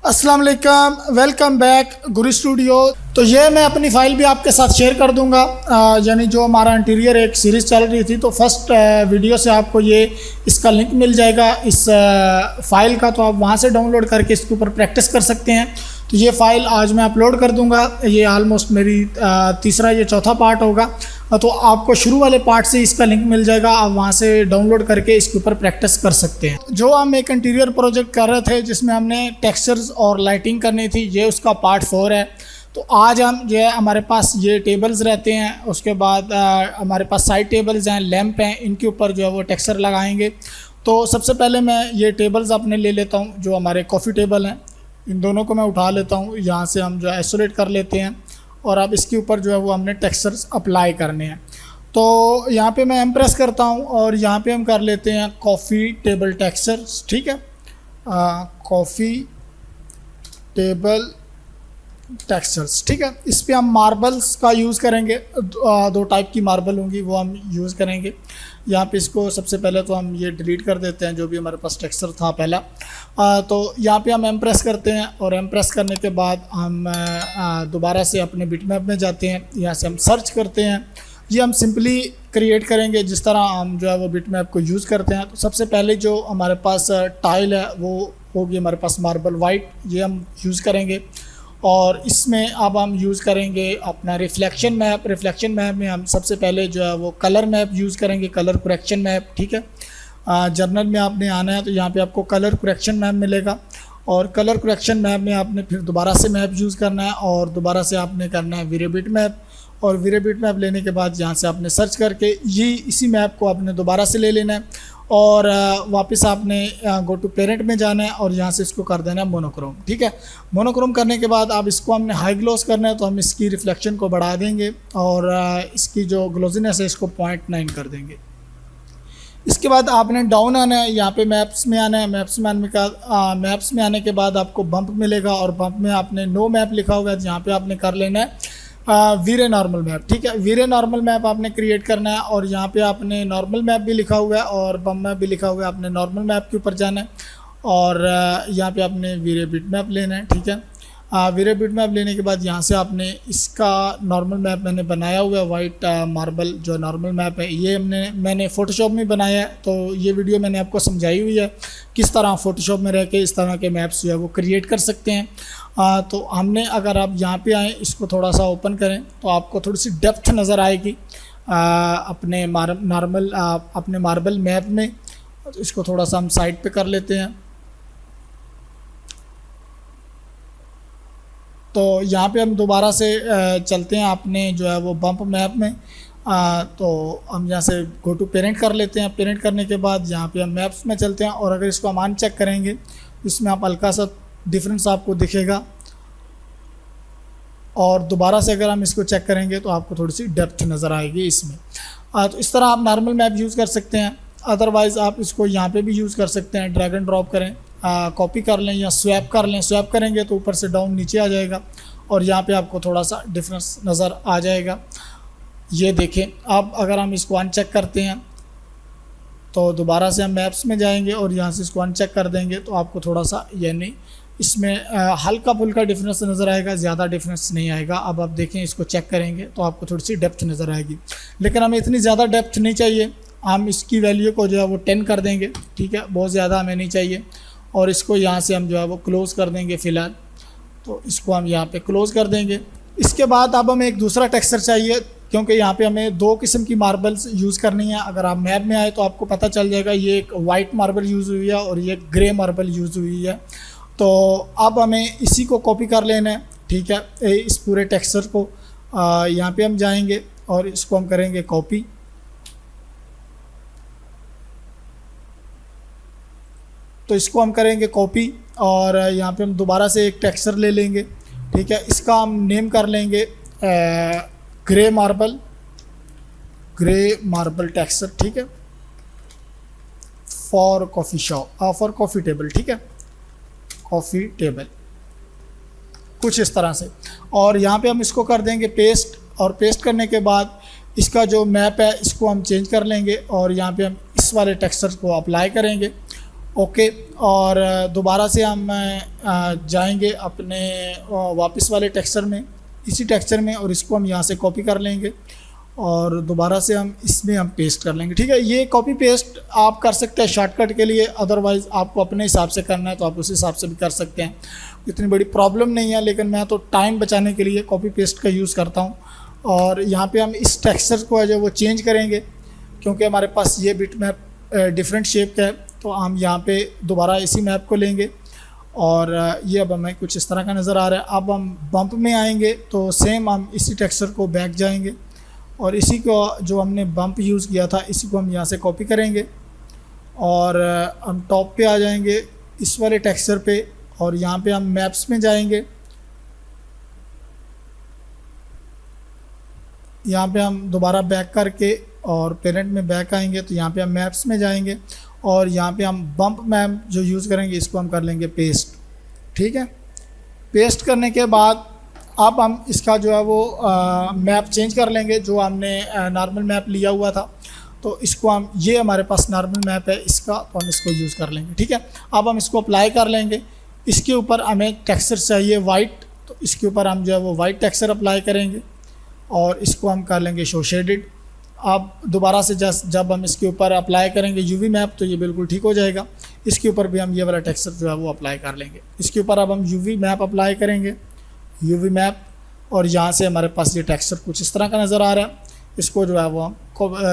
अस्सलाम वालेकुम, welcome back गुरु studio. तो ये मैं अपनी फ़ाइल भी आपके साथ शेयर कर दूंगा। यानी जो हमारा इंटीरियर एक सीरीज़ चल रही थी, तो फर्स्ट वीडियो से आपको ये इसका लिंक मिल जाएगा इस फ़ाइल का, तो आप वहाँ से डाउनलोड करके इसके ऊपर प्रैक्टिस कर सकते हैं। तो ये फ़ाइल आज मैं अपलोड कर दूंगा। ये आलमोस्ट मेरी तीसरा या चौथा पार्ट होगा। तो आपको शुरू वाले पार्ट से इसका लिंक मिल जाएगा, आप वहाँ से डाउनलोड करके इसके ऊपर प्रैक्टिस कर सकते हैं। जो हम एक इंटीरियर प्रोजेक्ट कर रहे थे जिसमें हमने टेक्सचर्स और लाइटिंग करनी थी, ये उसका पार्ट 4 है। तो आज हम जो है हमारे पास ये टेबल्स रहते हैं, उसके बाद हमारे पास साइड टेबल्स हैं, लैंप हैं, इनके ऊपर जो है वो टेक्सचर लगाएंगे। तो सबसे पहले मैं ये टेबल्स अपने ले लेता हूँ, जो हमारे कॉफ़ी टेबल हैं, इन दोनों को मैं उठा लेता हूँ। यहाँ से हम जो है आइसोलेट कर लेते हैं और अब इसके ऊपर जो है वो हमने टेक्सचर्स अप्लाई करने हैं। तो यहाँ पे मैं इम्प्रेस करता हूँ और यहाँ पे हम कर लेते हैं कॉफ़ी टेबल टेक्सचर्स। ठीक है, कॉफ़ी टेबल टेक्सचर्स। ठीक है, इस पे हम मार्बल्स का यूज़ करेंगे। दो टाइप की मार्बल होंगी, वो हम यूज़ करेंगे। यहाँ पे इसको सबसे पहले तो हम ये डिलीट कर देते हैं, जो भी हमारे पास टेक्सचर था पहला। तो यहाँ पे हम इम्प्रेस करते हैं और इम्प्रेस करने के बाद हम दोबारा से अपने बिटमैप में जाते हैं। यहाँ से हम सर्च करते हैं। ये हम सिंपली क्रिएट करेंगे जिस तरह हम जो है वो बिटमैप को यूज़ करते हैं। तो सबसे पहले जो हमारे पास टाइल है वो होगी हमारे पास मार्बल वाइट, ये हम यूज़ करेंगे। और इसमें अब हम यूज़ करेंगे अपना रिफ्लेक्शन मैप। रिफ्लेक्शन मैप में हम सबसे पहले जो है वो कलर मैप यूज़ करेंगे, कलर करेक्शन मैप। ठीक है, जर्नल में आपने आना है तो यहाँ पे आपको कलर करेक्शन मैप मिलेगा और कलर करेक्शन मैप में आपने फिर दोबारा से मैप यूज़ करना है और दोबारा से आपने करना है वीरेबिट मैप। और वीरेबिट मैप लेने के बाद यहाँ से आपने सर्च करके ये इसी मैप को आपने दोबारा से ले लेना है और वापस आपने गो टू पेरेंट में जाना है और यहाँ से इसको कर देना है मोनोक्रोम। ठीक है, मोनोक्रोम करने के बाद अब इसको हमने हाई ग्लोस करना है, तो हम इसकी रिफ्लेक्शन को बढ़ा देंगे और इसकी जो ग्लोजीनेस है इसको 0.9 कर देंगे। इसके बाद आपने डाउन आना है, यहाँ पे मैप्स में आना है। मैप्स में आने के बाद आपको बम्प मिलेगा और बम्प में आपने नो मैप लिखा हुआ है, यहाँ पे आपने कर लेना है वीरे नॉर्मल मैप। ठीक है, वीरे नॉर्मल मैप आपने क्रिएट करना है और यहाँ पे आपने नॉर्मल मैप भी लिखा हुआ है और बम मैप भी लिखा हुआ है। आपने नॉर्मल मैप के ऊपर जाना है और यहाँ पे आपने वीरे बिट मैप लेना है। ठीक है, वीरे बिट मैप लेने के बाद यहाँ से आपने इसका नॉर्मल मैप मैंने बनाया हुआ है, वाइट मार्बल जो नॉर्मल मैप है, ये मैंने फ़ोटोशॉप में बनाया है। तो ये वीडियो मैंने आपको समझाई हुई है किस तरह फ़ोटोशॉप में रह के इस तरह के मैप्स जो है वो क्रिएट कर सकते हैं। तो हमने अगर आप यहाँ पे आएँ, इसको थोड़ा सा ओपन करें तो आपको थोड़ी सी डेप्थ नज़र आएगी अपने मार्बल मैप में। तो इसको थोड़ा सा हम साइड पे कर लेते हैं। तो यहाँ पे हम दोबारा से चलते हैं अपने जो है वो बम्प मैप में। तो हम यहाँ से गो टू पेरेंट कर लेते हैं। पेरेंट करने के बाद यहाँ पे हम मैप्स में चलते हैं और अगर इसको हम अनचेक करेंगे इसमें आप हल्का सा डिफरेंस आपको दिखेगा और दोबारा से अगर हम इसको चेक करेंगे तो आपको थोड़ी सी डेप्थ नज़र आएगी इसमें। तो इस तरह आप नॉर्मल मैप यूज़ कर सकते हैं। अदरवाइज़ आप इसको यहाँ पे भी यूज़ कर सकते हैं, ड्रैग एंड ड्रॉप करें, कॉपी कर लें या स्वैप कर लें। स्वैप करेंगे तो ऊपर से डाउन नीचे आ जाएगा और यहाँ पे आपको थोड़ा सा डिफरेंस नज़र आ जाएगा। ये देखें, अब अगर हम इसको अनचेक करते हैं तो दोबारा से हम मैप्स में जाएंगे और यहाँ से इसको अनचेक कर देंगे तो आपको थोड़ा सा यानी इसमें हल्का फुल्का डिफरेंस नज़र आएगा, ज़्यादा डिफरेंस नहीं आएगा। अब आप देखें, इसको चेक करेंगे तो आपको थोड़ी सी डेप्थ नज़र आएगी, लेकिन हमें इतनी ज़्यादा डेप्थ नहीं चाहिए। हम इसकी वैल्यू को जो है वो 10 कर देंगे। ठीक है, बहुत ज़्यादा हमें नहीं चाहिए और इसको यहाँ से हम जो है वो क्लोज़ कर देंगे फ़िलहाल। तो इसको हम यहाँ पे क्लोज़ कर देंगे। इसके बाद अब हमें एक दूसरा टेक्सचर चाहिए, क्योंकि यहाँ पे हमें 2 किस्म की मार्बल्स यूज़ करनी है। अगर आप मैप में आए तो आपको पता चल जाएगा, ये एक वाइट मार्बल यूज़ हुई है और ये ग्रे मार्बल यूज़ हुई है। तो अब हमें इसी को कॉपी कर लेना है। ठीक है, इस पूरे टेक्सचर को यहाँ पे हम जाएंगे और इसको हम करेंगे कॉपी। तो इसको हम करेंगे कॉपी और यहाँ पे हम दोबारा से एक टेक्सचर ले लेंगे। ठीक है, इसका हम नेम कर लेंगे ग्रे मार्बल टेक्सचर। ठीक है, for coffee shop, for coffee table. ठीक है, कॉफ़ी टेबल कुछ इस तरह से। और यहाँ पे हम इसको कर देंगे पेस्ट और पेस्ट करने के बाद इसका जो मैप है इसको हम चेंज कर लेंगे और यहाँ पे हम इस वाले टेक्सचर को अप्लाई करेंगे ओके। और दोबारा से हम जाएंगे अपने वापस वाले टेक्सचर में, इसी टेक्सचर में, और इसको हम यहाँ से कॉपी कर लेंगे और दोबारा से हम इसमें हम पेस्ट कर लेंगे। ठीक है, ये कॉपी पेस्ट आप कर सकते हैं शॉर्टकट के लिए, अदरवाइज़ आपको अपने हिसाब से करना है तो आप उस हिसाब से भी कर सकते हैं, इतनी बड़ी प्रॉब्लम नहीं है। लेकिन मैं तो टाइम बचाने के लिए कॉपी पेस्ट का यूज़ करता हूँ। और यहाँ पे हम इस टेक्सचर को जो वो चेंज करेंगे, क्योंकि हमारे पास ये बिट मैप डिफरेंट शेप का है, तो हम यहाँ पे दोबारा इसी मैप को लेंगे और ये अब हमें कुछ इस तरह का नज़र आ रहा है। अब हम बम्प में आएंगे तो सेम हम इसी टेक्सचर को बैक जाएंगे और इसी को जो हमने बम्प यूज़ किया था इसी को हम यहाँ से कॉपी करेंगे और हम टॉप पे आ जाएंगे इस वाले टेक्सचर पे और यहाँ पे हम मैप्स में जाएंगे। यहाँ पे हम दोबारा बैक करके और पेरेंट में बैक आएंगे तो यहाँ पे हम मैप्स में जाएंगे और यहाँ पे हम बम्प मैप जो यूज़ करेंगे इसको हम कर लेंगे पेस्ट। ठीक है, पेस्ट करने के बाद अब हम इसका जो है वो मैप चेंज कर लेंगे। जो हमने नॉर्मल मैप लिया हुआ था तो इसको हम, ये हमारे पास नॉर्मल मैप है इसका, तो हम इसको यूज़ कर लेंगे। ठीक है, अब हम इसको अप्लाई कर लेंगे। इसके ऊपर हमें टेक्सचर चाहिए वाइट, तो इसके ऊपर हम जो है वो वाइट टेक्सचर अप्लाई करेंगे और इसको हम कर लेंगे शो शेडेड। अब दोबारा से जब हम इसके ऊपर अप्लाई करेंगे यूवी मैप तो ये बिल्कुल ठीक हो जाएगा। इसके ऊपर भी हम ये वाला टेक्सचर जो है वो अप्लाई कर लेंगे। इसके ऊपर अब हम यूवी मैप अप्लाई करेंगे, यूवी मैप, और यहाँ से हमारे पास ये टेक्सचर कुछ इस तरह का नज़र आ रहा है। इसको जो है वो हम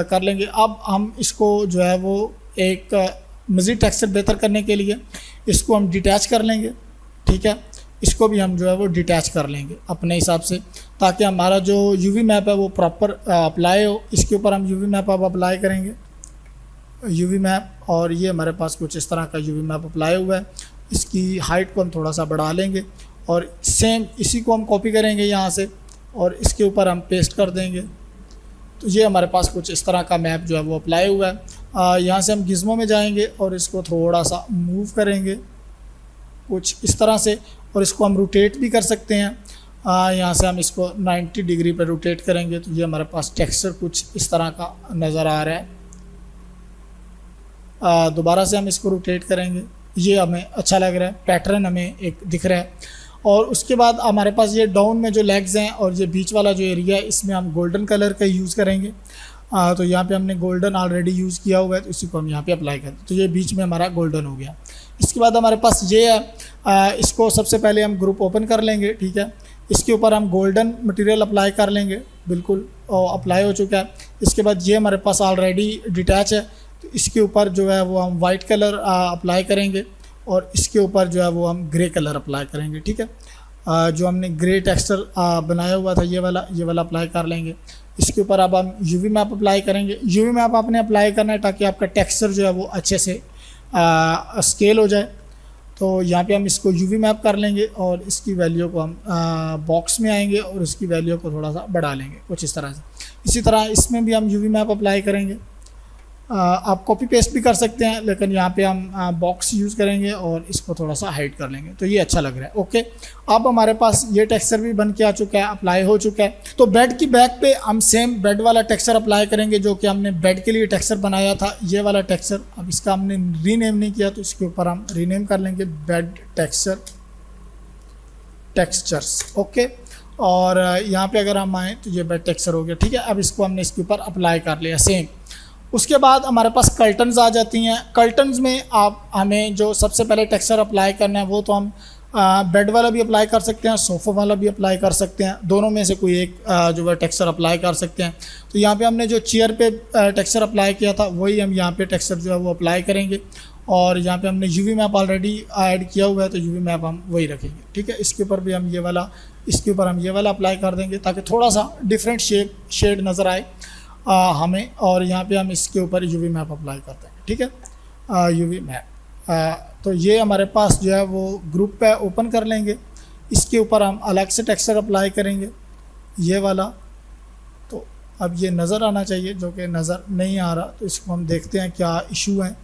कर लेंगे। अब हम इसको जो है वो एक मज़ीद टेक्सचर बेहतर करने के लिए इसको हम डिटैच कर लेंगे। ठीक है, इसको भी हम जो है वो डिटैच कर लेंगे अपने हिसाब से, ताकि हमारा जो यूवी मैप है वो प्रॉपर अप्लाई हो। इसके ऊपर हम यूवी मैप अब अप्लाई करेंगे, यूवी मैप, और ये हमारे पास कुछ इस तरह का यूवी मैप अप्लाई हुआ है। इसकी हाइट को हम थोड़ा सा बढ़ा लेंगे और सेम इसी को हम कॉपी करेंगे यहाँ से और इसके ऊपर हम पेस्ट कर देंगे। तो ये हमारे पास कुछ इस तरह का मैप जो है वो अप्लाई हुआ है। यहाँ से हम गिज़्मो में जाएंगे और इसको थोड़ा सा मूव करेंगे कुछ इस तरह से, और इसको हम रोटेट भी कर सकते हैं। यहाँ से हम इसको 90 डिग्री पर रोटेट करेंगे तो ये हमारे पास टेक्सचर कुछ इस तरह का नज़र आ रहा है। दोबारा से हम इसको रोटेट करेंगे, ये हमें अच्छा लग रहा है, पैटर्न हमें एक दिख रहा है। और उसके बाद हमारे पास ये डाउन में जो लेग्स हैं और ये बीच वाला जो एरिया है इसमें हम गोल्डन कलर का यूज़ करेंगे। तो यहाँ पे हमने गोल्डन ऑलरेडी यूज़ किया हुआ है तो इसी को हम यहाँ पे अप्लाई करें, तो ये बीच में हमारा गोल्डन हो गया। इसके बाद हमारे पास ये है, इसको सबसे पहले हम ग्रुप ओपन कर लेंगे। ठीक है, इसके ऊपर हम गोल्डन मटेरियल अप्लाई कर लेंगे, बिल्कुल अप्लाई हो चुका है। इसके बाद ये हमारे पास ऑलरेडी डिटैच है तो इसके ऊपर जो है वो हम वाइट कलर अप्लाई करेंगे और इसके ऊपर जो है वो हम ग्रे कलर अप्लाई करेंगे। ठीक है, जो हमने ग्रे टेक्सचर बनाया हुआ था ये वाला अप्लाई कर लेंगे। इसके ऊपर अब हम यूवी मैप अप्लाई करेंगे। यूवी मैप आपने अप्लाई करना है ताकि आपका टेक्सचर जो है वो अच्छे से स्केल हो जाए। तो यहाँ पे हम इसको यूवी मैप कर लेंगे और इसकी वैल्यू को हम बॉक्स में आएंगे और इसकी वैल्यू को थोड़ा सा बढ़ा लेंगे कुछ इस तरह से। इसी तरह इसमें भी हम यूवी मैप अप्लाई करेंगे। आप कॉपी पेस्ट भी कर सकते हैं लेकिन यहाँ पे हम बॉक्स यूज़ करेंगे और इसको थोड़ा सा हाइड कर लेंगे तो ये अच्छा लग रहा है। ओके, अब हमारे पास ये टेक्सचर भी बन के आ चुका है, अप्लाई हो चुका है। तो बेड की बैक पे हम सेम बेड वाला टेक्सचर अप्लाई करेंगे जो कि हमने बेड के लिए टेक्सचर बनाया था, ये वाला टेक्सचर। अब इसका हमने रीनेम नहीं किया तो इसके ऊपर हम रीनेम कर लेंगे बेड टेक्सचर्स। ओके, और यहाँ पे अगर हम आएँ तो ये बेड टेक्सचर हो गया। ठीक है, अब इसको हमने इसके ऊपर अप्लाई कर लिया सेम। उसके बाद हमारे पास कर्टन्स आ जाती हैं। कर्टन्स में हमें जो सबसे पहले टेक्सचर अप्लाई करना है वो तो हम बेड वाला भी अप्लाई कर सकते हैं, सोफ़ा वाला भी अप्लाई कर सकते हैं, दोनों में से कोई एक जो है टेक्सचर अप्लाई कर सकते हैं। तो यहाँ पे हमने जो चेयर पे टेक्सचर अप्लाई किया था वही हम यहाँ पे टेक्सचर जो है वो अप्लाई करेंगे और यहाँ पे हमने यूवी मैप ऑलरेडी ऐड किया हुआ है तो यूवी मैप हम वही रखेंगे। ठीक है, इसके ऊपर भी हम इसके ऊपर हम ये वाला अप्लाई कर देंगे ताकि थोड़ा सा डिफरेंट शेड नज़र आए हमें। और यहाँ पे हम इसके ऊपर यूवी मैप अप्लाई करते हैं। ठीक है, यूवी मैप। तो ये हमारे पास जो है वो ग्रुप पे ओपन कर लेंगे। इसके ऊपर हम अलग से टेक्सचर अप्लाई करेंगे ये वाला। तो अब ये नज़र आना चाहिए जो कि नज़र नहीं आ रहा, तो इसको हम देखते हैं क्या इशू है।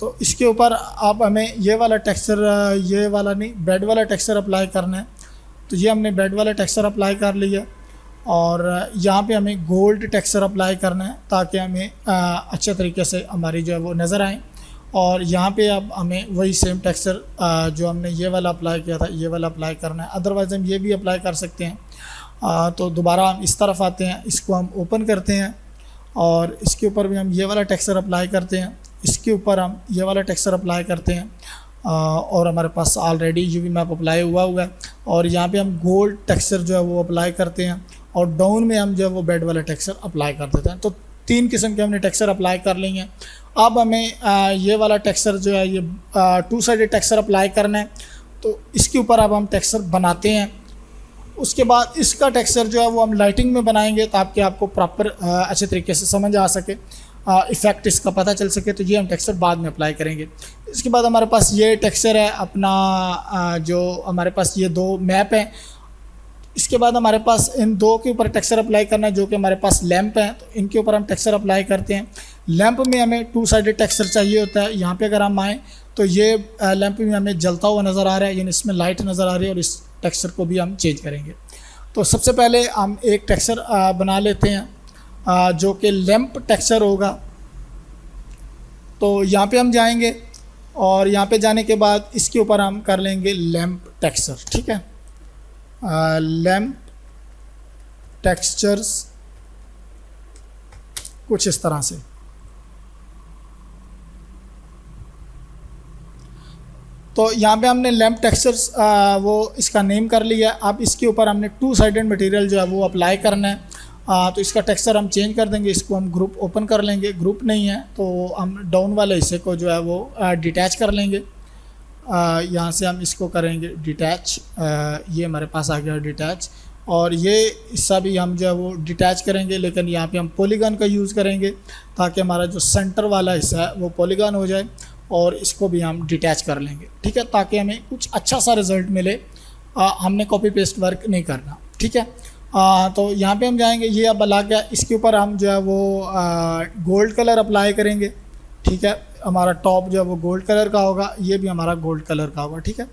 तो इसके ऊपर आप हमें ये वाला टेक्सचर, ये वाला नहीं, बेड वाला टेक्सचर अप्लाई करना है। तो ये हमने बेड वाला टेक्सचर अप्लाई कर लिया और यहाँ पे हमें गोल्ड टेक्सचर अप्लाई करना है ताकि हमें अच्छे तरीके से हमारी जो है वो नज़र आए। और यहाँ पे अब हमें वही सेम टेक्सचर जो हमने ये वाला अप्लाई किया था ये वाला अप्लाई करना है। अदरवाइज़ हम ये भी अप्लाई कर सकते हैं। तो दोबारा हम इस तरफ आते हैं, इसको हम ओपन करते हैं और इसके ऊपर भी हम ये वाला टेक्सचर अप्लाई करते हैं, इसके ऊपर हम ये वाला टेक्सचर अप्लाई करते हैं और हमारे पास ऑलरेडी यूवी मैप अप्लाई हुआ है। और यहाँ पे हम गोल्ड टेक्सचर जो है वो अप्लाई करते हैं और डाउन में हम जो है वो बेड वाला टेक्सचर अप्लाई कर देते हैं। तो 3 किस्म के हमने टेक्सचर अप्लाई कर लिए हैं। अब हमें ये वाला टेक्सचर जो है ये 2 साइडेड टेक्सचर अप्लाई करना है। तो इसके ऊपर अब हम टेक्सचर बनाते हैं। उसके बाद इसका टेक्सचर जो है वो हम लाइटिंग में बनाएंगे ताकि आपको प्रॉपर अच्छे तरीके से समझ आ सके, इफ़ेक्ट इसका पता चल सके। तो ये हम टेक्सचर बाद में अप्लाई करेंगे। इसके बाद हमारे पास ये टेक्सचर है अपना, जो हमारे पास ये 2 मैप हैं। इसके बाद हमारे पास इन 2 के ऊपर टेक्सचर अप्लाई करना है जो कि हमारे पास लैंप हैं। तो इनके ऊपर हम टेक्सचर अप्लाई करते हैं। लैंप में हमें 2 साइडेड टेक्सचर चाहिए होता है। यहाँ पे अगर हम आएँ तो ये लैंप में हमें जलता हुआ नज़र आ रहा है, यानी इसमें लाइट नज़र आ रही है और इस टेक्सचर को भी हम चेंज करेंगे। तो सबसे पहले हम एक टेक्सचर बना लेते हैं जो कि लैंप टेक्सचर होगा। तो यहाँ पे हम जाएंगे और यहाँ पे जाने के बाद इसके ऊपर हम कर लेंगे लैंप टेक्सचर। ठीक है, लैंप टेक्सचर्स कुछ इस तरह से। तो यहाँ पे हमने लैंप टेक्सचर्स वो इसका नेम कर लिया। अब इसके ऊपर हमने 2 साइडेड मटेरियल जो है वो अप्लाई करना है। तो इसका टेक्सचर हम चेंज कर देंगे। इसको हम ग्रुप ओपन कर लेंगे, ग्रुप नहीं है तो हम डाउन वाले हिस्से को जो है वो डिटैच कर लेंगे। यहाँ से हम इसको करेंगे डिटैच। ये हमारे पास आ गया डिटैच और ये हिस्सा भी हम जो है वो डिटैच करेंगे, लेकिन यहाँ पे हम पॉलीगन का यूज़ करेंगे ताकि हमारा जो सेंटर वाला हिस्सा है वो पॉलीगन हो जाए और इसको भी हम डिटैच कर लेंगे। ठीक है, ताकि हमें कुछ अच्छा सा रिज़ल्ट मिले। हमने कॉपी पेस्ट वर्क नहीं करना। ठीक है, तो यहाँ पे हम जाएंगे, ये अब लग गया। इसके ऊपर हम जो है वो गोल्ड कलर अप्लाई करेंगे। ठीक है, हमारा टॉप जो है वो गोल्ड कलर का होगा, ये भी हमारा गोल्ड कलर का होगा। ठीक है,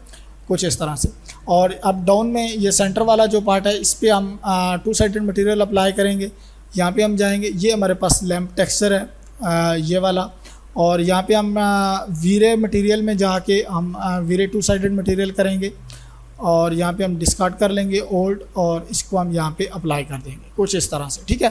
कुछ इस तरह से। और अब डाउन में ये सेंटर वाला जो पार्ट है इस पर हम 2 साइडेड मटेरियल अप्लाई करेंगे। यहाँ पे हम जाएंगे, ये हमारे पास लैंप टेक्सचर है ये वाला। और यहाँ पे हम वीरे मटेरियल में जाके हम वीरे 2 साइडेड मटेरियल करेंगे और यहाँ पे हम डिस्कार्ड कर लेंगे ओल्ड और इसको हम यहाँ पे अप्लाई कर देंगे कुछ इस तरह से। ठीक है,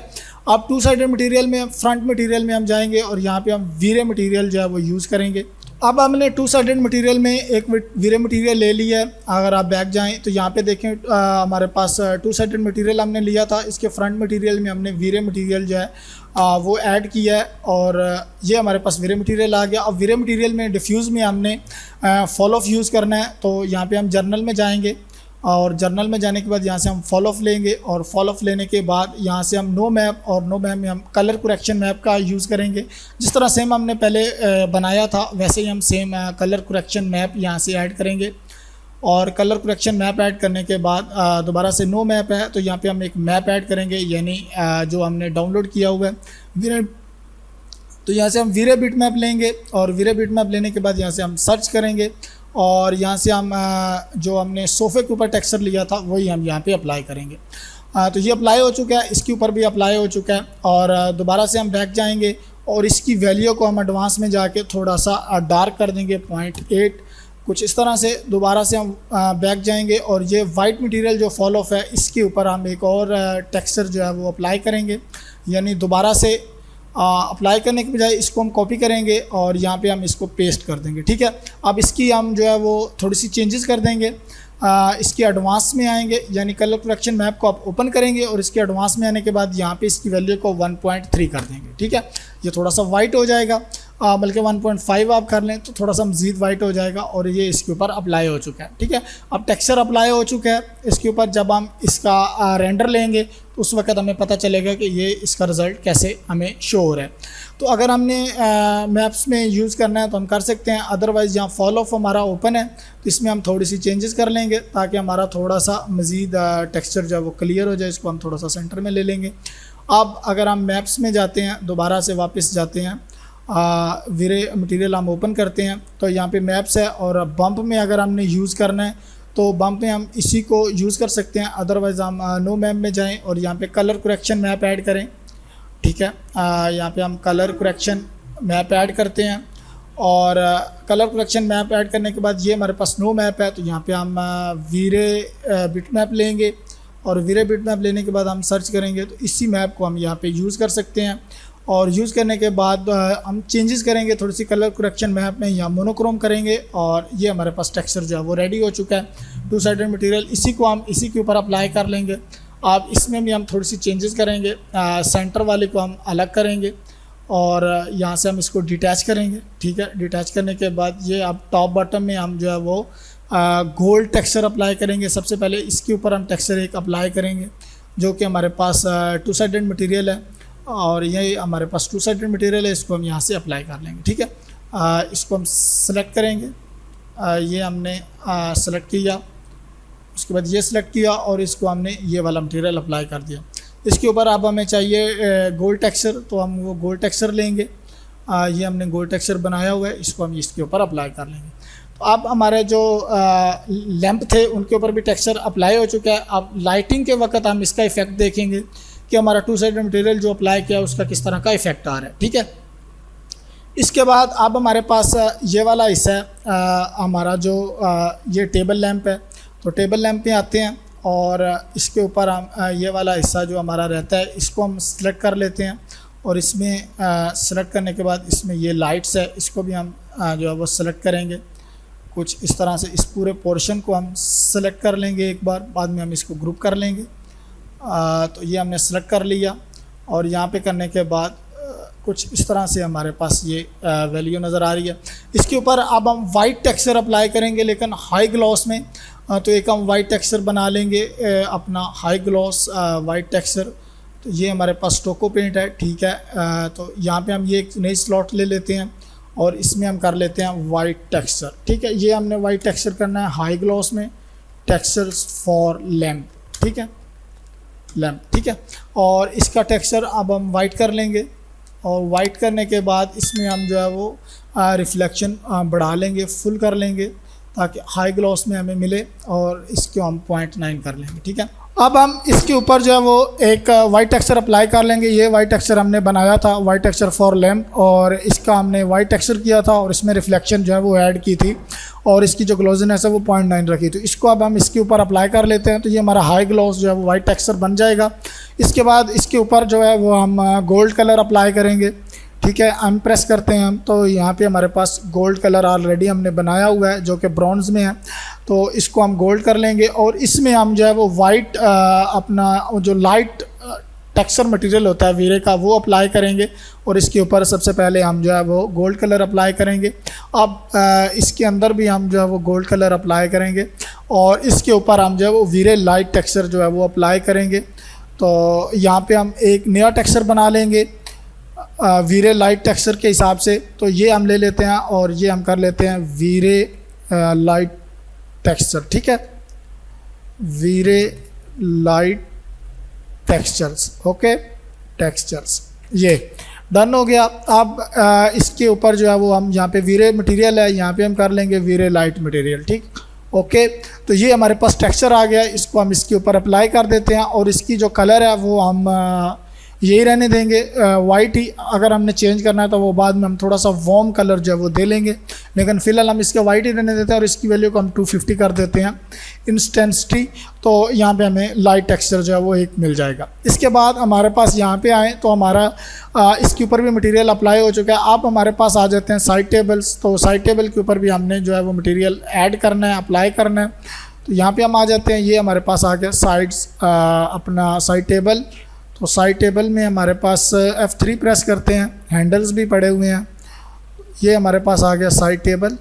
अब 2 साइडेड मटेरियल में फ्रंट मटेरियल में हम जाएंगे और यहाँ पे हम वीरे मटेरियल जो है वो यूज़ करेंगे। अब हमने 2 साइडेड मटेरियल में एक वीरे मटेरियल ले लिया है। अगर आप बैक जाएं तो यहाँ पे देखें हमारे पास 2 साइडेड मटेरियल हमने लिया था। इसके फ्रंट मटेरियल में हमने वीरे मटेरियल जो है वो ऐड किया है और ये हमारे पास वीरे मटेरियल आ गया। अब वीरे मटेरियल में डिफ्यूज़ में हमने फॉल ऑफ यूज़ करना है। तो यहाँ पे हम जर्नल में जाएंगे और जर्नल में जाने के बाद यहाँ से हम फॉल ऑफ लेंगे और फॉल ऑफ लेने के बाद यहाँ से हम नो मैप और नो मैप में हम कलर करेक्शन मैप का यूज़ करेंगे। जिस तरह सेम हमने पहले बनाया था वैसे ही हम सेम कलर करेक्शन मैप यहाँ से ऐड करेंगे। और कलर करेक्शन मैप ऐड करने के बाद दोबारा से नो मैप है तो यहाँ पे हम एक मैप ऐड करेंगे, यानी जो हमने डाउनलोड किया हुआ है वीरे। तो यहाँ से हम वीरे बिट मैप लेंगे और वीरे बिट मैप लेने के बाद यहाँ से हम सर्च करेंगे और यहाँ से हम जो हमने सोफ़े के ऊपर टेक्सचर लिया था वही हम यहाँ पे अप्लाई करेंगे। तो ये अप्लाई हो चुका है, इसके ऊपर भी अप्लाई हो चुका है। और दोबारा से हम बैक जाएंगे और इसकी वैल्यू को हम एडवांस में जाके थोड़ा सा डार्क कर देंगे 0.8 कुछ इस तरह से। दोबारा से हम बैक जाएंगे और ये वाइट मटेरियल जो फॉल ऑफ है इसके ऊपर हम एक और टेक्सचर जो है वो अप्लाई करेंगे, यानी दोबारा से अप्लाई करने के बजाय इसको हम कॉपी करेंगे और यहाँ पे हम इसको पेस्ट कर देंगे। ठीक है, अब इसकी हम जो है वो थोड़ी सी चेंजेस कर देंगे। इसके एडवांस में आएंगे, यानी कलर करेक्शन मैप को आप ओपन करेंगे और इसके एडवांस में आने के बाद यहाँ पे इसकी वैल्यू को 1.3 कर देंगे। ठीक है, ये थोड़ा सा वाइट हो जाएगा, बल्कि 1.5 आप कर लें तो थोड़ा सा मज़ीद वाइट हो जाएगा और ये इसके ऊपर अप्लाई हो चुका है। ठीक है, अब टेक्सचर अप्लाई हो चुका है इसके ऊपर। जब हम इसका रेंडर लेंगे तो उस वक्त हमें पता चलेगा कि ये इसका रिज़ल्ट कैसे हमें शो हो रहा है। तो अगर हमने मैप्स में यूज़ करना है तो हम कर सकते हैं, अदरवाइज़ यहाँ फॉल ऑफ हमारा ओपन है तो इसमें हम थोड़ी सी चेंजेस कर लेंगे ताकि हमारा थोड़ा सा मज़ीद टेक्सचर जो है वो क्लियर हो जाए। इसको हम थोड़ा सा सेंटर में ले लेंगे। अब अगर हम मैप्स में जाते हैं, दोबारा से वापस जाते हैं, वीरे मटेरियल हम ओपन करते हैं तो यहाँ पे मैप्स है और बम्प में अगर हमने यूज़ करना है तो बम्प में हम इसी को यूज़ कर सकते हैं। अदरवाइज़ हम नो मैप में जाएं और यहाँ पे कलर करेक्शन मैप ऐड करें। ठीक है, यहाँ पे हम कलर करेक्शन मैप ऐड करते हैं और कलर कलेक्शन मैप ऐड करने के बाद ये हमारे पास नो मैप है, तो यहाँ पे हम वीरे बिट मैप लेंगे और वीरे बिट मैप लेने के बाद हम सर्च करेंगे तो इसी मैप को हम यहाँ पे यूज़ कर सकते हैं। और यूज़ करने के बाद हम चेंजेस करेंगे थोड़ी सी कलर करेक्शन मैप में, यहाँ मोनोक्रोम करेंगे और ये हमारे पास टेक्सचर जो है वो रेडी हो चुका है। टू साइडेड मटेरियल इसी को हम इसी के ऊपर अप्लाई कर लेंगे। अब इसमें भी हम थोड़ी सी चेंजेस करेंगे, सेंटर वाले को हम अलग करेंगे और यहाँ से हम इसको डिटैच करेंगे। ठीक है, डिटैच करने के बाद ये अब टॉप बॉटम में हम जो है वो गोल्ड टेक्सचर अप्लाई करेंगे। सबसे पहले इसके ऊपर हम टेक्सचर एक अप्लाई करेंगे जो कि हमारे पास टू साइडेड मटेरियल है और ये हमारे पास टू साइडेड मटेरियल है, इसको हम यहाँ से अप्लाई कर लेंगे। ठीक है, इसको हम सेलेक्ट करेंगे, ये हमने सेलेक्ट किया, उसके बाद ये सिलेक्ट किया और इसको हमने ये वाला मटेरियल अप्लाई कर दिया। इसके ऊपर अब हमें चाहिए गोल्ड टेक्सचर, तो हम वो गोल्ड टेक्सचर लेंगे। ये हमने गोल्ड टेक्सचर बनाया हुआ है, इसको हम इसके ऊपर अप्लाई कर लेंगे। तो अब हमारे जो लैंप थे उनके ऊपर भी टेक्सचर अप्लाई हो चुका है। अब लाइटिंग के वक्त हम इसका इफेक्ट देखेंगे कि हमारा टू साइडेड मटेरियल जो अप्लाई किया उसका किस तरह का इफेक्ट आ रहा है। ठीक है, इसके बाद अब हमारे पास ये वाला हिस्सा है हमारा जो ये टेबल लैंप है, तो टेबल लैंप पे आते हैं और इसके ऊपर हम ये वाला हिस्सा जो हमारा रहता है इसको हम सेलेक्ट कर लेते हैं और इसमें सेलेक्ट करने के बाद इसमें ये लाइट्स है, इसको भी हम जो है वो सेलेक्ट करेंगे। कुछ इस तरह से इस पूरे पोर्शन को हम सेलेक्ट कर लेंगे एक बार, बाद में हम इसको ग्रुप कर लेंगे। तो ये हमने सेलेक्ट कर लिया और यहाँ पे करने के बाद कुछ इस तरह से हमारे पास ये वैल्यू नज़र आ रही है। इसके ऊपर अब हम वाइट टेक्सचर अप्लाई करेंगे लेकिन हाई ग्लॉस में। तो एक हम वाइट टेक्सचर बना लेंगे अपना हाई ग्लॉस वाइट टेक्सचर। तो ये हमारे पास टोको पेंट है। ठीक है, तो यहाँ पे हम ये एक नई स्लॉट ले लेते हैं और इसमें हम कर लेते हैं वाइट टेक्सचर। ठीक है, ये हमने वाइट टेक्सचर करना है हाई ग्लॉस में, टेक्सचर्स फॉर लैंप। ठीक है, लैंप। ठीक है, और इसका टेक्सचर अब हम वाइट कर लेंगे और वाइट करने के बाद इसमें हम जो है वो रिफ्लेक्शन बढ़ा लेंगे, फुल कर लेंगे ताकि हाई ग्लॉस में हमें मिले और इसको हम 0.9 कर लेंगे। ठीक है, अब हम इसके ऊपर जो है वो एक वाइट टेक्सचर अप्लाई कर लेंगे। ये वाइट टेक्सचर हमने बनाया था, वाइट टेक्सचर फॉर लैंप, और इसका हमने वाइट टेक्सचर किया था और इसमें रिफ्लेक्शन जो है वो ऐड की थी और इसकी जो ग्लोजीनेस है वो 0.9 रखी। तो इसको अब हम इसके ऊपर अप्लाई कर लेते हैं, तो ये हमारा हाई ग्लॉस जो है वो वाइट टेक्सचर बन जाएगा। इसके बाद इसके ऊपर जो है वो हम गोल्ड कलर अप्लाई करेंगे। ठीक है, हम प्रेस करते हैं हम, तो यहाँ पे हमारे पास गोल्ड कलर ऑलरेडी हमने बनाया हुआ है जो कि ब्रॉन्ज में है, तो इसको हम गोल्ड कर लेंगे और इसमें हम जो है वो वाइट अपना जो लाइट टेक्सचर मटेरियल होता है वीरे का वो अप्लाई करेंगे और इसके ऊपर सबसे पहले हम जो है वो गोल्ड कलर अप्लाई करेंगे। अब इसके अंदर भी हम जो है वो गोल्ड कलर अप्लाई करेंगे और इसके ऊपर हम जो है वो वीरे लाइट टेक्सचर जो है वो अप्लाई करेंगे। तो यहाँ पे हम एक नया टेक्सचर बना लेंगे वीरे लाइट टेक्सचर के हिसाब से। तो ये हम ले लेते हैं और ये हम कर लेते हैं वीरे लाइट टेक्सचर। ठीक है, वीरे लाइट टेक्सचर्स, ओके, टेक्सचर्स, ये डन हो गया। अब इसके ऊपर जो है वो हम यहाँ पे वीरे मटेरियल है, यहाँ पे हम कर लेंगे वीरे लाइट मटेरियल। ठीक, ओके, तो ये हमारे पास टेक्सचर आ गया। इसको हम इसके ऊपर अप्लाई कर देते हैं और इसकी जो कलर है वो हम यही रहने देंगे वाइट ही। अगर हमने चेंज करना है तो वो बाद में हम थोड़ा सा वार्म कलर जो है वो दे लेंगे, लेकिन फ़िलहाल हम इसके वाइट ही रहने देते हैं और इसकी वैल्यू को हम 250 कर देते हैं इंस्टेंसिटी। तो यहाँ पे हमें लाइट टेक्सचर जो है वो एक मिल जाएगा। इसके बाद हमारे पास यहाँ पे आए तो हमारा इसके ऊपर भी मटेरियल अप्लाई हो चुका है। आप हमारे पास आ जाते हैं साइड टेबल्स, तो साइड टेबल के ऊपर भी हमने जो है वो मटेरियल ऐड करना है, अप्लाई करना है। तो यहाँ पे हम आ जाते हैं, ये हमारे पास आ गया साइड्स अपना साइड टेबल। तो साइड टेबल में हमारे पास F3 प्रेस करते हैं, हैंडल्स भी पड़े हुए हैं। ये हमारे पास आ गया साइड टेबल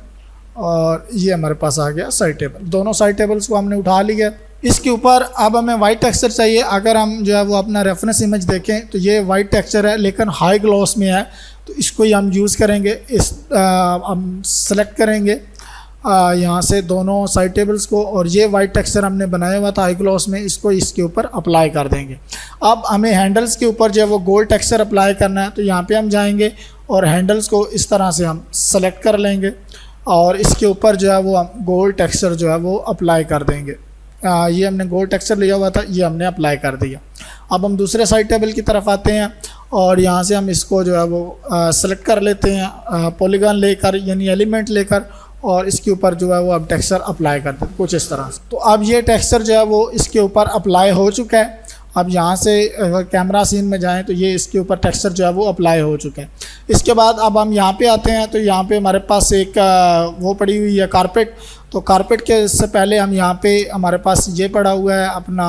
और ये हमारे पास आ गया साइड टेबल। दोनों साइड टेबल्स को हमने उठा लिया। इसके ऊपर अब हमें वाइट टेक्सचर चाहिए। अगर हम जो है वो अपना रेफरेंस इमेज देखें तो ये वाइट टेक्सचर है लेकिन हाई ग्लॉस में है, तो इसको ही हम यूज़ करेंगे। हम सेलेक्ट करेंगे यहाँ से दोनों साइड टेबल्स को और ये वाइट टेक्सचर हमने बनाया हुआ था हाई ग्लॉस में, इसको इसके ऊपर अप्लाई कर देंगे। अब हमें हैंडल्स के ऊपर जो है वो गोल्ड टेक्सचर अप्लाई करना है, तो यहाँ पे हम जाएंगे और हैंडल्स को इस तरह से हम सेलेक्ट कर लेंगे और इसके ऊपर जो है वो हम गोल्ड टेक्सचर जो है वो अप्लाई कर देंगे। ये हमने गोल्ड टेक्सचर लिया हुआ था, ये हमने अप्लाई कर दिया। अब हम दूसरे साइड टेबल की तरफ आते हैं और यहाँ से हम इसको जो है वो सेलेक्ट कर लेते हैं पॉलीगॉन लेकर, यानी एलिमेंट लेकर, और इसके ऊपर जो है वो अब टेक्सचर अप्लाई कर देते हैं कुछ इस तरह से। तो अब ये टेक्सचर जो है वो इसके ऊपर अप्लाई हो चुका है। अब यहाँ से कैमरा सीन में जाएं तो ये इसके ऊपर टेक्सचर जो है वो अप्लाई हो चुका है। इसके बाद अब हम यहाँ पे आते हैं, तो यहाँ पे हमारे पास एक वो पड़ी हुई है कारपेट। तो कारपेट के से पहले हम यहाँ पे हमारे पास ये पड़ा हुआ है अपना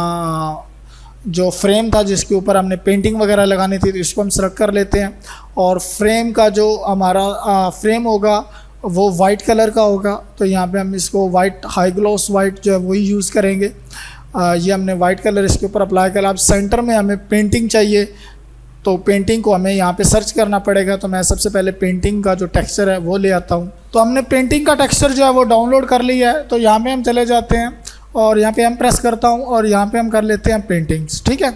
जो फ्रेम था जिसके ऊपर हमने पेंटिंग वगैरह लगानी थी, तो इसको हम सेलेक्ट कर लेते हैं। और फ्रेम का जो हमारा फ्रेम होगा वो वाइट कलर का होगा, तो यहाँ पे हम इसको वाइट हाई ग्लॉस वाइट जो है वही यूज़ करेंगे। ये हमने वाइट कलर इसके ऊपर अप्लाई करा। अब सेंटर में हमें पेंटिंग चाहिए, तो पेंटिंग को हमें यहाँ पे सर्च करना पड़ेगा। तो मैं सबसे पहले पेंटिंग का जो टेक्सचर है वो ले आता हूँ। तो हमने पेंटिंग का टेक्सचर जो है वो डाउनलोड कर लिया है। तो यहाँ पे हम चले जाते हैं और यहाँ पे हम प्रेस करता हूँ और यहाँ पे हम कर लेते हैं पेंटिंग्स। ठीक है,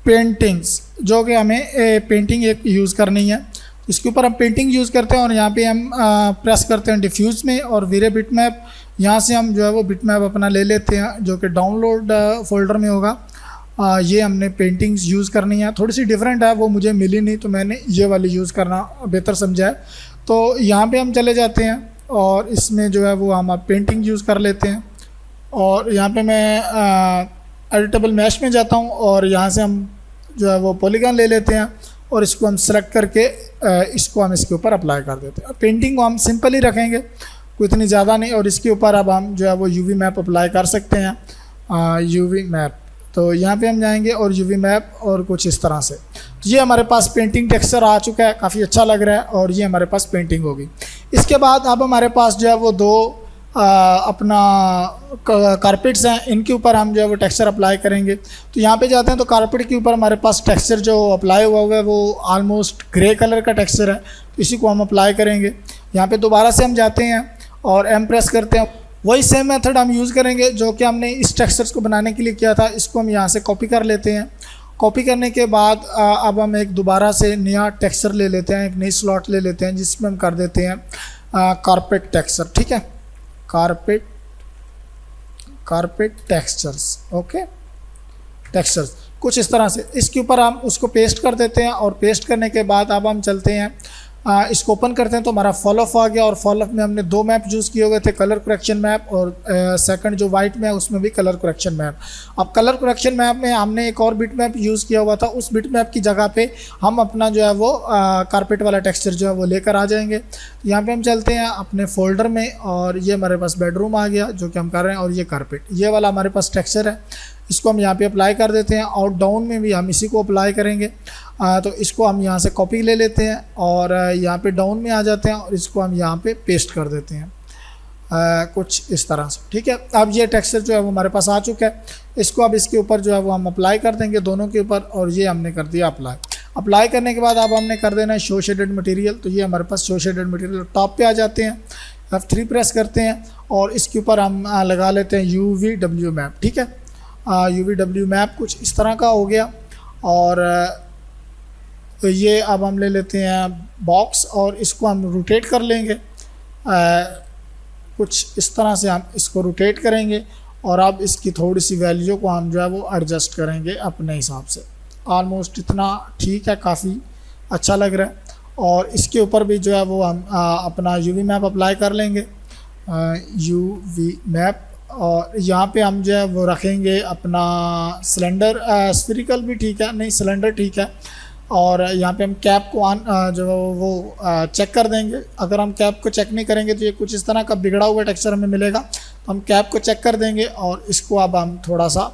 पेंटिंग्स जो कि हमें पेंटिंग एक यूज़ करनी है, इसके ऊपर हम पेंटिंग यूज़ करते हैं। और यहाँ पे हम प्रेस करते हैं डिफ्यूज़ में और वीरे बिटमैप, यहाँ से हम जो है वो बिटमैप अपना ले लेते हैं जो कि डाउनलोड फोल्डर में होगा। ये हमने पेंटिंग्स यूज़ करनी है, थोड़ी सी डिफरेंट है, वो मुझे मिली नहीं तो मैंने ये वाली यूज़ करना बेहतर समझा है। तो यहाँ पे हम चले जाते हैं और इसमें जो है वो हम पेंटिंग यूज़ कर लेते हैं। और यहाँ पे मैं एडिटेबल मैश में जाता हूँ और यहाँ से हम जो है वो पॉलीगॉन ले लेते हैं और इसको हम सेलेक्ट करके इसको हम इसके ऊपर अप्लाई कर देते हैं। पेंटिंग को हम सिंपल ही रखेंगे, कोई इतनी ज़्यादा नहीं। और इसके ऊपर अब हम जो है वो यूवी मैप अप्लाई कर सकते हैं। यूवी मैप, तो यहाँ पे हम जाएंगे और यूवी मैप और कुछ इस तरह से। तो ये हमारे पास पेंटिंग टेक्सचर आ चुका है, काफ़ी अच्छा लग रहा है और ये हमारे पास पेंटिंग होगी। इसके बाद अब हमारे पास जो है वो दो अपना कारपेट्स हैं, इनके ऊपर हम जो है वो टेक्सचर अप्लाई करेंगे। तो यहाँ पे जाते हैं तो कारपेट के ऊपर हमारे पास टेक्सचर जो अप्लाई हुआ है वो ऑलमोस्ट ग्रे कलर का टेक्सचर है, तो इसी को हम अप्लाई करेंगे। यहाँ पे दोबारा से हम जाते हैं और एम प्रेस करते हैं। वही सेम मेथड हम यूज़ करेंगे जो कि हमने इस टेक्सचर्स को बनाने के लिए किया था। इसको हम यहाँ से कॉपी कर लेते हैं। कॉपी करने के बाद अब हम एक दोबारा से नया टेक्सचर ले लेते हैं, एक नई स्लॉट ले लेते हैं जिसमें हम कर देते हैं कारपेट टेक्सचर। ठीक है, कारपेट टेक्सचर्स, ओके, टेक्सचर्स कुछ इस तरह से। इसके ऊपर हम उसको पेस्ट कर देते हैं और पेस्ट करने के बाद अब हम चलते हैं इसको ओपन करते हैं तो हमारा फॉल ऑफ आ गया। और फॉल ऑफ में हमने दो मैप यूज़ किए हुए थे, कलर करेक्शन मैप और सेकंड जो वाइट में है उसमें भी कलर करेक्शन मैप। अब कलर करेक्शन मैप में हमने एक और बिट मैप यूज़ किया हुआ था, उस बिट मैप की जगह पे हम अपना जो है वो कारपेट वाला टेक्सचर जो है वो लेकर आ जाएंगे। यहाँ पे हम चलते हैं अपने फोल्डर में और ये हमारे पास बेडरूम आ गया जो कि हम कर रहे हैं। और ये कारपेट, ये वाला हमारे पास टेक्सचर है, इसको हम यहाँ पे अप्लाई कर देते हैं। और डाउन में भी हम इसी को अप्लाई करेंगे। तो इसको हम यहाँ से कॉपी ले लेते हैं और यहाँ पे डाउन में आ जाते हैं और इसको हम यहाँ पे पेस्ट कर देते हैं कुछ इस तरह से। ठीक है, अब ये टेक्सचर जो है वो हमारे पास आ चुका है। इसको अब इसके ऊपर जो है वो हम अप्लाई कर देंगे दोनों के ऊपर, और ये हमने कर दिया अप्लाई। अप्लाई करने के बाद अब हमने कर देना है शो शेडेड मटेरियल। तो ये हमारे पास शो शेडेड मटेरियल, टॉप पे आ जाते हैं, F3 प्रेस करते हैं और इसके ऊपर हम लगा लेते हैं UVW मैप। ठीक है, UVW मैप कुछ इस तरह का हो गया। और तो ये अब हम ले लेते हैं बॉक्स और इसको हम रोटेट कर लेंगे कुछ इस तरह से। हम इसको रोटेट करेंगे और अब इसकी थोड़ी सी वैल्यू को हम जो है वो एडजस्ट करेंगे अपने हिसाब से। ऑलमोस्ट इतना ठीक है, काफ़ी अच्छा लग रहा है। और इसके ऊपर भी जो है वो हम अपना UV मैप अप्लाई कर लेंगे, UV मैप। और यहाँ पे हम जो है वो रखेंगे अपना सिलेंडर, स्फेरिकल भी ठीक है, नहीं सिलेंडर ठीक है। और यहाँ पे हम कैप को जो वो चेक कर देंगे। अगर हम कैप को चेक नहीं करेंगे तो ये कुछ इस तरह का बिगड़ा हुआ टेक्सचर हमें मिलेगा। तो हम कैप को चेक कर देंगे और इसको अब हम थोड़ा सा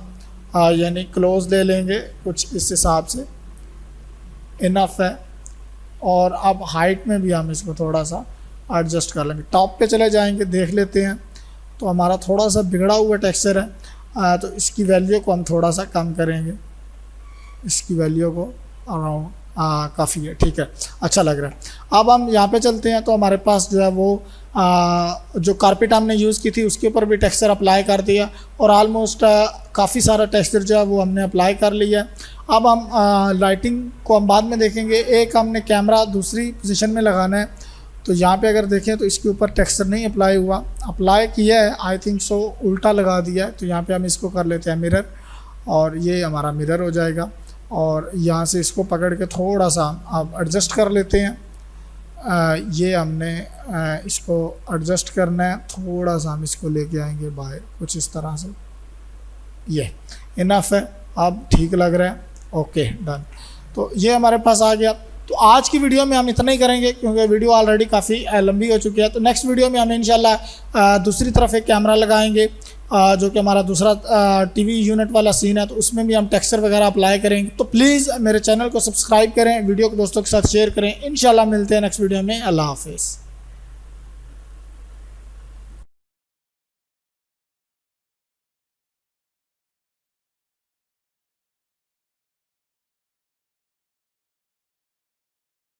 यानी क्लोज ले लेंगे कुछ इस हिसाब से, इनफ है। और अब हाइट में भी हम इसको थोड़ा सा एडजस्ट कर लेंगे। टॉप पे चले जाएंगे, देख लेते हैं तो हमारा थोड़ा सा बिगड़ा हुआ टेक्सचर है। तो इसकी वैल्यू को हम थोड़ा सा कम करेंगे, इसकी वैल्यू को अराउंड काफ़ी है, ठीक है, अच्छा लग रहा है। अब हम यहाँ पे चलते हैं तो हमारे पास जो है वो जो कारपेट हमने यूज़ की थी उसके ऊपर भी टेक्सचर अप्लाई कर दिया और ऑलमोस्ट काफ़ी सारा टेक्सचर जो है वो हमने अप्लाई कर लिया। अब हम लाइटिंग को हम बाद में देखेंगे। एक हमने कैमरा दूसरी पोजीशन में लगाना है। तो यहाँ पे अगर देखें तो इसके ऊपर टेक्सचर नहीं अप्लाई हुआ, अप्लाई किया है आई थिंक सो, उल्टा लगा दिया है। तो यहाँ पे हम इसको कर लेते हैं मिरर और ये हमारा मिरर हो जाएगा। और यहाँ से इसको पकड़ के थोड़ा सा आप एडजस्ट कर लेते हैं। ये हमने इसको एडजस्ट करना है, थोड़ा सा हम इसको लेके आएंगे बाहर कुछ इस तरह से। ये इनफ है, अब ठीक लग रहा है, ओके डन। तो ये हमारे पास आ गया। तो आज की वीडियो में हम इतना ही करेंगे क्योंकि वीडियो ऑलरेडी काफ़ी लंबी हो चुकी है। तो नेक्स्ट वीडियो में हम इंशाल्लाह दूसरी तरफ एक कैमरा लगाएंगे जो कि हमारा दूसरा टीवी यूनिट वाला सीन है, तो उसमें भी हम टेक्सचर वगैरह अप्लाई करेंगे। तो प्लीज़ मेरे चैनल को सब्सक्राइब करें, वीडियो को दोस्तों के साथ शेयर करें। इंशाल्लाह मिलते हैं नेक्स्ट वीडियो में। अल्लाह हाफिज़।